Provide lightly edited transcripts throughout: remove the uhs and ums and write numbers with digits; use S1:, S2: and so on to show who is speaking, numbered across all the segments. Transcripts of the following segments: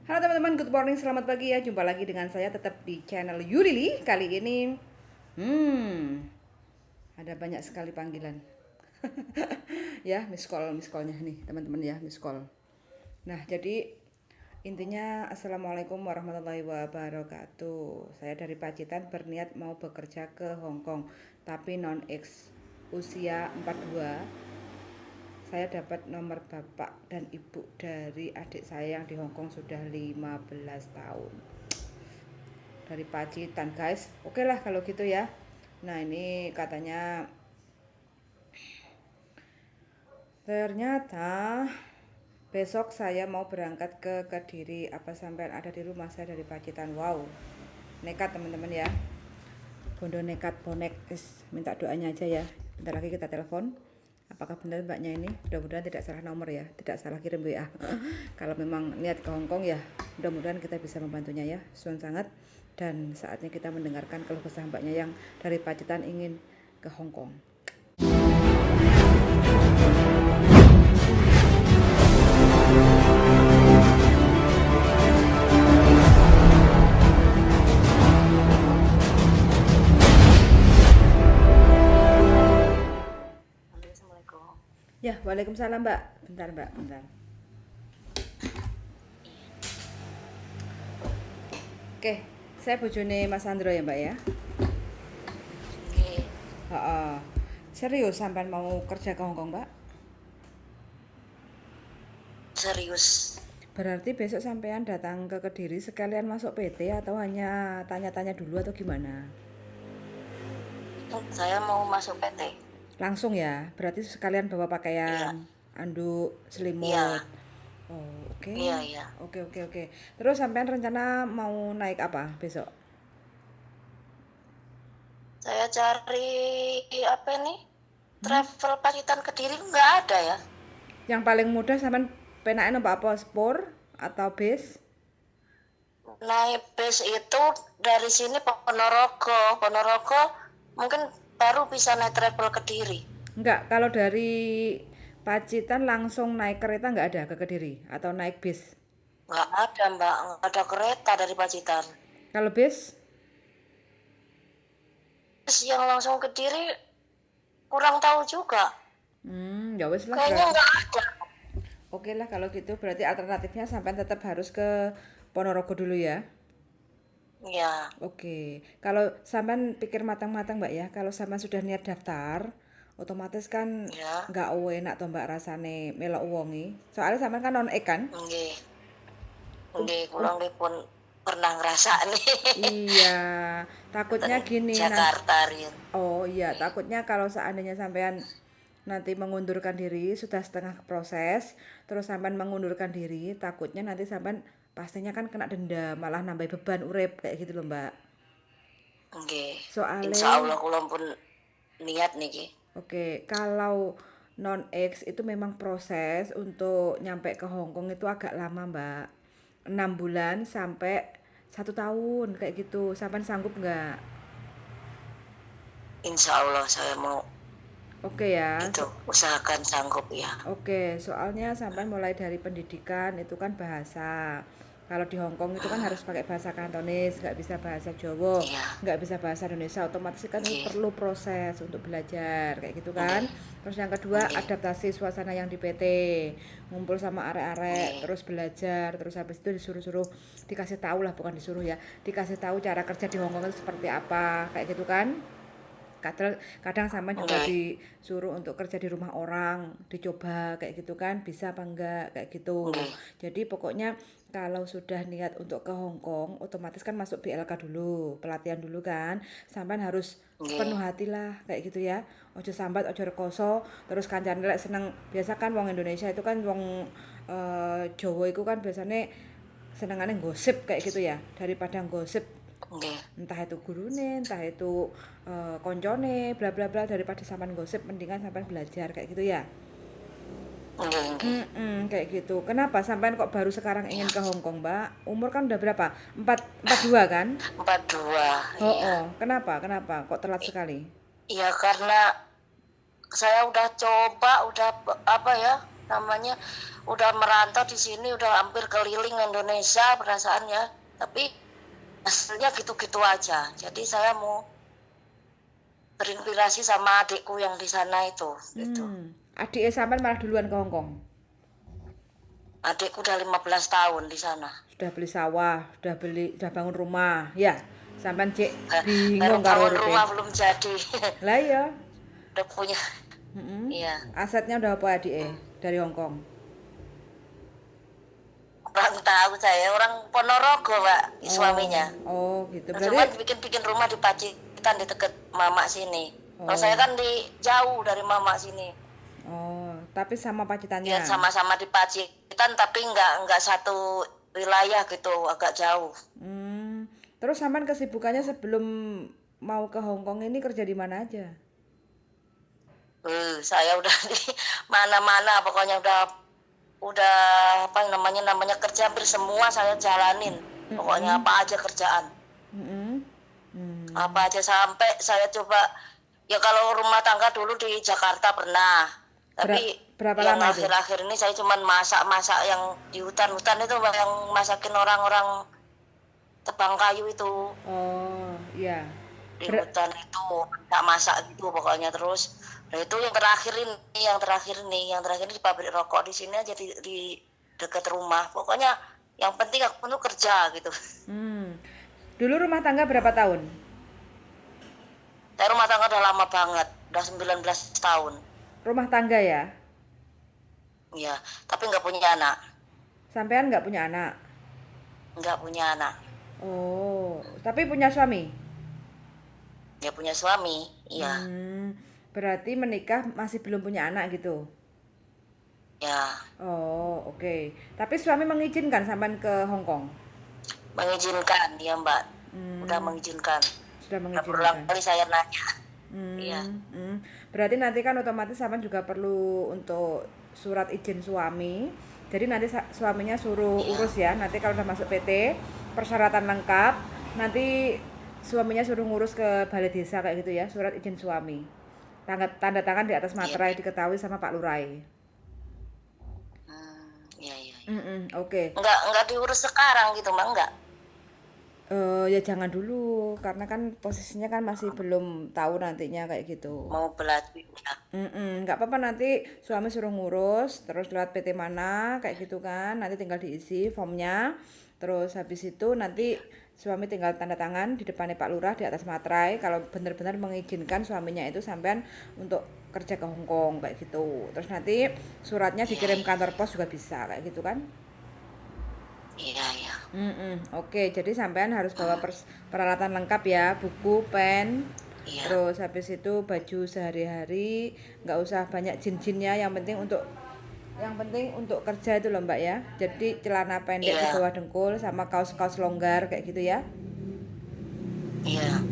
S1: Halo teman-teman, good morning, selamat pagi ya. Jumpa lagi dengan saya tetap di channel Yulili. Kali ini, ada banyak sekali panggilan. Ya, miss callnya nih teman-teman ya, miss call. Nah, jadi intinya Assalamualaikum warahmatullahi wabarakatuh. Saya dari Pacitan berniat mau bekerja ke Hong Kong, tapi non-ex usia 42. Saya dapat nomor bapak dan ibu dari adik saya yang di Hong Kong sudah 15 tahun. Dari Pacitan, guys. Oke lah kalau gitu ya. Nah, ini katanya ternyata besok saya mau berangkat ke Kediri. Apa sampean ada di rumah? Saya dari Pacitan. Wow. Nekat teman-teman ya. Bondo nekat bonek. Minta doanya aja ya. Bentar lagi kita telepon. Apakah benar mbaknya ini? Mudah-mudahan tidak salah nomor ya, tidak salah kirim WA. Kalau memang niat ke Hongkong ya, mudah-mudahan kita bisa membantunya ya. Suun sangat. Dan saatnya kita mendengarkan keluh kesah mbaknya yang dari Pacitan ingin ke Hongkong.
S2: Assalamualaikum.
S1: Ya, waalaikumsalam mbak. Bentar mbak, bentar. Oke, saya bojone Mas Andro ya mbak ya.
S2: Oke,
S1: Serius sampean mau kerja ke Hongkong mbak?
S2: serius.
S1: Berarti besok sampean datang ke Kediri sekalian masuk PT atau hanya tanya-tanya dulu atau gimana?
S2: Saya mau masuk PT.
S1: Langsung ya, berarti sekalian bawa
S2: Iya,
S1: pakaian, anduk, selimut.
S2: iya,
S1: Oh, oke.
S2: iya.
S1: Oke. Terus sampean rencana mau naik apa besok?
S2: Saya cari apa nih? Travel Pacitan Kediri nggak ada ya?
S1: Yang paling mudah sampean penaken apa spor atau bis?
S2: Naik bis itu dari sini Ponorogo. Ponorogo mungkin baru bisa naik travel Kediri.
S1: Enggak, kalau dari Pacitan langsung naik kereta nggak ada ke Kediri atau naik bis?
S2: Nggak ada Mbak, nggak ada kereta dari Pacitan.
S1: Kalau bis?
S2: Bis yang langsung Kediri kurang tahu juga.
S1: Ya wes lah
S2: Kayaknya
S1: berarti.
S2: nggak ada.
S1: Oke lah kalau gitu berarti alternatifnya sampean tetap harus ke Ponorogo dulu ya.
S2: Iya,
S1: Oke, kalau sampean pikir matang-matang mbak ya, kalau sampean sudah niat daftar, otomatis kan
S2: ya,
S1: nggak enak toh mbak rasane melok uwongi. Soalnya sampean kan non ek kan?
S2: nggih.
S1: Um,
S2: Nggih, kula
S1: um,
S2: nggih pun pernah ngrasakne
S1: iya, takutnya
S2: teng
S1: gini nanti.
S2: Jakarta riyen.
S1: Oh iya, takutnya kalau seandainya sampean nanti mengundurkan diri sudah setengah proses, terus sampean mengundurkan diri, takutnya nanti sampean pastinya kan kena denda, malah nambah beban urip kayak gitu loh mbak.
S2: Nggih.
S1: Soalnya
S2: Insyaallah kula pun niat niki.
S1: oke, kalau non-X itu memang proses untuk nyampe ke Hong Kong itu agak lama, Mbak. 6 bulan sampai 1 tahun kayak gitu. Sampai sanggup nggak?
S2: Insyaallah saya mau
S1: Oke ya.
S2: itu usahakan sanggup ya.
S1: Oke, soalnya sampai mulai dari pendidikan itu kan bahasa. Kalau di Hong Kong itu kan harus pakai bahasa Kantonis, nggak bisa bahasa Jawa,
S2: Iya,
S1: nggak bisa bahasa Indonesia. Otomatis kan itu
S2: nggih.
S1: perlu proses untuk belajar kayak gitu kan.
S2: Nggih,
S1: Terus yang kedua
S2: nggih,
S1: adaptasi suasana yang di PT, ngumpul sama arek-arek,
S2: nggih.
S1: terus belajar, terus habis itu disuruh-suruh, dikasih tahu lah bukan disuruh ya, dikasih tahu cara kerja di Hong Kong itu seperti apa kayak gitu kan. Kadang sama juga
S2: Nggih,
S1: disuruh untuk kerja di rumah orang, dicoba kayak gitu kan, bisa apa enggak kayak gitu.
S2: nggih,
S1: Jadi pokoknya kalau sudah niat untuk ke Hong Kong, otomatis kan masuk BLK dulu, pelatihan dulu kan. Sampai harus
S2: nggih.
S1: sepenuh hati lah kayak gitu ya. Ojo sambat, ojo rekoso, terus kancane lek seneng. Biasa kan wong Indonesia itu kan wong Jawa itu kan biasanya senengane gosip kayak gitu ya, daripada gosip
S2: Nggih,
S1: entah itu gurune, entah itu koncone, bla bla bla daripada sampean gosip mendingan sampean belajar kayak gitu ya.
S2: nggih.
S1: Kayak gitu. Kenapa sampean kok baru sekarang
S2: Ya,
S1: ingin ke Hong Kong, Mbak? Umur kan udah berapa? 42 kan?
S2: 42.
S1: Oh,
S2: Iya.
S1: oh. Kenapa? Kenapa? Kok telat sekali?
S2: Iya karena saya udah coba, apa ya? namanya udah merantau di sini, udah hampir keliling Indonesia perasaannya, tapi hasilnya gitu-gitu aja. Jadi saya mau berinspirasi sama adikku yang di sana itu gitu.
S1: Adik sampean malah duluan ke Hong Kong.
S2: Adikku udah 15 tahun di sana.
S1: Sudah beli sawah, sudah bangun rumah, ya. Sampean cek
S2: Baru
S1: bingung karo
S2: bangun rumah
S1: uripe.
S2: belum jadi.
S1: Lah iya.
S2: Udah punya. Iya.
S1: Asetnya udah apa adike dari Hong Kong?
S2: Kurang tahu saya, orang Ponorogo, Pak, suaminya.
S1: Oh, gitu.
S2: Cuma
S1: Berarti
S2: bikin rumah di Pacitan di deket Mama sini. Kalau
S1: Oh.
S2: saya kan di jauh dari Mama sini.
S1: Tapi sama
S2: Ya
S1: pacitannya.
S2: sama-sama di Pacitan tapi nggak satu wilayah gitu, agak jauh.
S1: Terus sampean kesibukannya sebelum mau ke Hong Kong ini kerja di mana aja?
S2: Saya udah di mana-mana, pokoknya udah apa namanya kerja hampir semua saya jalanin. Pokoknya apa aja kerjaan. Apa aja sampai saya coba, ya kalau rumah tangga dulu di Jakarta pernah. Tapi
S1: Berapa
S2: yang
S1: lama itu?
S2: akhir-akhir ini saya cuman masak-masak yang di hutan-hutan itu, yang masakin orang-orang tebang kayu itu.
S1: Oh, iya.
S2: Di hutan itu nggak masak gitu pokoknya. Terus nah itu yang terakhir ini di pabrik rokok di sini aja, di dekat rumah. Pokoknya yang penting aku tuh kerja gitu.
S1: Dulu rumah tangga berapa tahun?
S2: Saya rumah tangga udah lama banget, udah 19 tahun.
S1: Rumah tangga ya?
S2: Ya, tapi nggak punya anak.
S1: Sampean nggak punya anak?
S2: Nggak punya anak.
S1: Oh, tapi punya suami?
S2: Dia punya suami, iya.
S1: Berarti menikah masih belum punya anak gitu?
S2: Ya,
S1: Oh, oke. Tapi suami mengizinkan sampean ke Hong Kong?
S2: mengizinkan dia, Mbak. Udah mengizinkan.
S1: Sudah
S2: Berulang
S1: mengizinkan.
S2: kali saya nanya. Iya.
S1: Berarti nanti kan otomatis sampean juga perlu untuk surat izin suami. Jadi nanti suaminya suruh urus ya. Nanti kalau udah masuk PT, persyaratan lengkap. Nanti suaminya suruh ngurus ke balai desa kayak gitu ya, surat izin suami. Tanda tangan di atas materai diketahui sama Pak Lurai.
S2: Iya, iya.
S1: Oke.
S2: Nggak diurus sekarang gitu, Mbak, enggak?
S1: Ya jangan dulu, karena kan posisinya kan masih belum tahu nantinya kayak gitu.
S2: Mau belajar ya.
S1: Nggak apa-apa, nanti suami suruh ngurus, terus lewat PT mana kayak gitu kan, nanti tinggal diisi formnya, terus habis itu nanti suami tinggal tanda tangan di depannya Pak Lurah di atas materai kalau benar-benar mengizinkan suaminya itu sampean untuk kerja ke Hong Kong kayak gitu. Terus nanti suratnya dikirim kantor pos juga bisa kayak gitu kan.
S2: Iya, iya.
S1: Oke, jadi sampean harus bawa peralatan lengkap ya, buku, pen,
S2: Iya.
S1: terus habis itu baju sehari-hari, nggak usah banyak jin-jinnya, yang penting untuk kerja itu loh Mbak ya. Jadi celana pendek di bawah dengkul sama kaos-kaos longgar kayak gitu ya.
S2: Iya.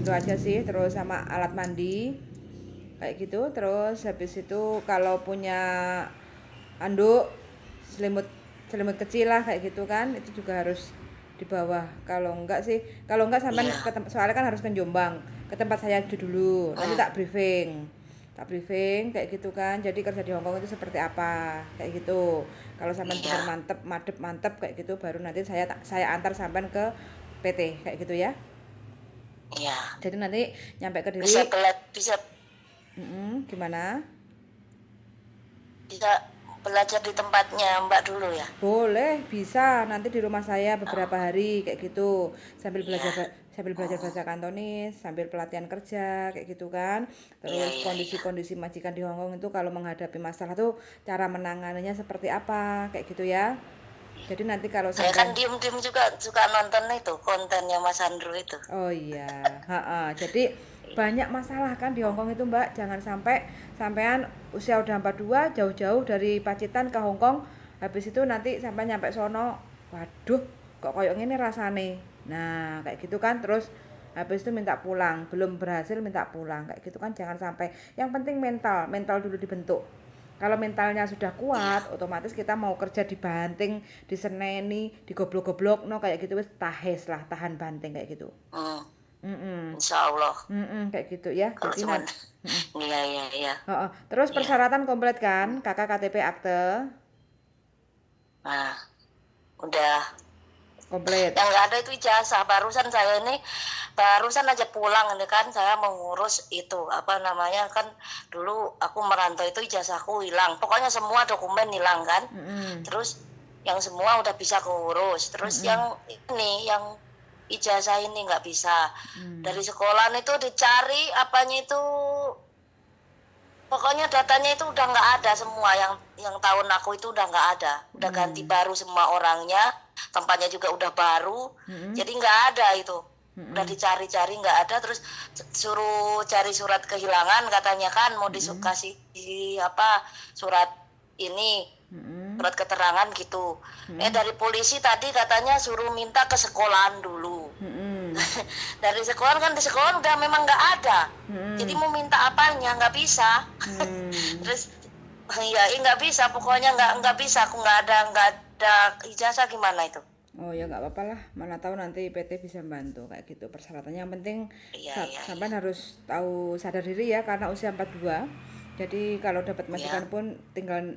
S1: Itu aja sih, terus sama alat mandi kayak gitu. Terus habis itu kalau punya anduk, selimut kecil lah kayak gitu kan, itu juga harus di bawah. Kalau enggak sampean soalnya kan harus ke Jombang, ke tempat saya dulu. Nanti tak briefing kayak gitu kan. Jadi kerja di Hong Kong itu seperti apa kayak gitu. Kalau sampean benar mantep kayak gitu, baru nanti saya antar sampean ke PT kayak gitu ya.
S2: Iya.
S1: Jadi nanti nyampe ke Diri.
S2: Bisa
S1: Gimana?
S2: Bisa belajar di tempatnya Mbak dulu ya?
S1: Boleh, bisa. Nanti di rumah saya beberapa hari kayak gitu. Sambil belajar bahasa Kantonis, sambil pelatihan kerja kayak gitu kan. Terus kondisi-kondisi majikan di Hong Kong itu kalau menghadapi masalah tuh cara menanganinya seperti apa kayak gitu ya. Jadi nanti kalau
S2: saya kan diem-diem juga suka nonton itu kontennya Mas Andrew itu.
S1: Oh iya, jadi banyak masalah kan di Hong Kong itu Mbak. Jangan sampai sampean usia udah 42 jauh-jauh dari Pacitan ke Hong Kong, habis itu nanti sampai nyampe sono, waduh kok koyok ngene rasane. Nah kayak gitu kan, terus habis itu minta pulang, belum berhasil minta pulang kayak gitu kan. Jangan sampai. Yang penting mental dulu dibentuk. Kalau mentalnya sudah kuat, otomatis kita mau kerja dibanting, diseneni, digoblok-goblok, no kayak gitu wis tahan banting kayak gitu. Mm-mm.
S2: Insya Allah.
S1: Kayak gitu ya.
S2: Kalau
S1: Jadi
S2: cuman,
S1: mm-mm.
S2: iya.
S1: Terus
S2: Iya.
S1: persyaratan komplit kan? Kakak KTP akte
S2: Nah, udah.
S1: komplit.
S2: Yang nggak ada itu ijazah. Barusan aja pulang ini kan, saya mengurus itu apa namanya kan, dulu aku merantau itu ijazahku hilang. Pokoknya semua dokumen hilang kan.
S1: Mm-mm.
S2: Terus yang semua udah bisa keurus. Terus
S1: Mm-mm.
S2: yang ijazah ini nggak bisa.
S1: Mm.
S2: Dari sekolah itu dicari apanya itu, pokoknya datanya itu udah nggak ada semua, yang tahun aku itu udah nggak ada, udah ganti baru semua orangnya, tempatnya juga udah baru, jadi nggak ada itu, udah dicari-cari nggak ada, terus suruh cari surat kehilangan katanya kan, mau dikasih apa surat ini, surat keterangan gitu. Dari polisi tadi katanya suruh minta ke sekolahan dulu. Dari sekolah kan, di sekolah udah memang nggak ada, jadi mau minta apanya nggak bisa. Terus ya nggak bisa, pokoknya nggak bisa, aku nggak ada ijazah, gimana itu.
S1: Oh ya nggak apa-apa lah, mana tahu nanti PT bisa bantu kayak gitu persyaratannya. Yang penting
S2: Iya.
S1: sampean harus tahu sadar diri ya, karena usia 42. Jadi kalau dapat majikan pun tinggal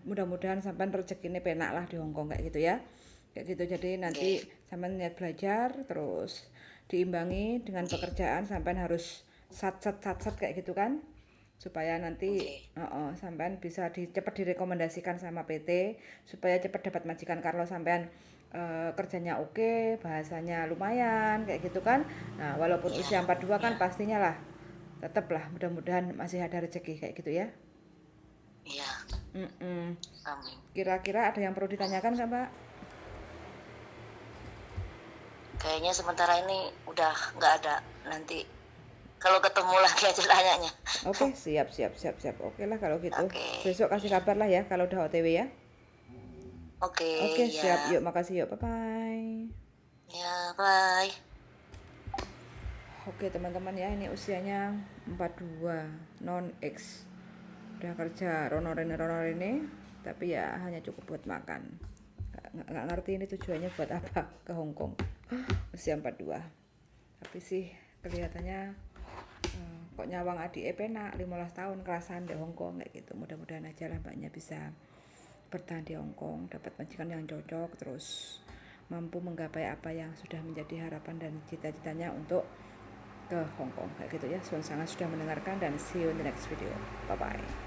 S1: mudah-mudahan sampean rezekinya penak lah di Hongkong kayak gitu ya. Kayak gitu. Jadi nanti sampean niat belajar terus diimbangi dengan pekerjaan, sampean harus sat kayak gitu kan. Supaya nanti sampean bisa cepat direkomendasikan sama PT supaya cepat dapat majikan kalau sampean kerjanya oke, bahasanya lumayan kayak gitu kan. Nah, walaupun usia 42 kan pastinya lah tetaplah, mudah-mudahan masih ada rezeki kayak gitu ya.
S2: Iya. Amin.
S1: Kira-kira ada yang perlu ditanyakan kan, Pak?
S2: Kayaknya sementara ini udah nggak ada, nanti kalau ketemu lagi aja tanyanya.
S1: Oke, siap. Oke lah kalau gitu.
S2: Oke.
S1: Besok kasih kabar lah ya kalau udah OTW ya. Oke,
S2: Ya.
S1: siap. Yuk, makasih yuk. Bye-bye.
S2: Ya, bye.
S1: Oke, teman-teman ya, ini usianya 42, non-X. Udah kerja rono-rene, tapi ya hanya cukup buat makan. Nggak ngerti ini tujuannya buat apa ke Hongkong. Usia 42. Tapi sih kelihatannya kok nyawang adik penak 15 tahun kelasan di Hongkong kayak gitu. Mudah-mudahan aja lah mbaknya bisa bertahan di Hongkong, dapat majikan yang cocok, terus mampu menggapai apa yang sudah menjadi harapan dan cita-citanya untuk ke Hongkong kayak gitu ya. Sangat sudah mendengarkan dan see you in the next video. Bye bye.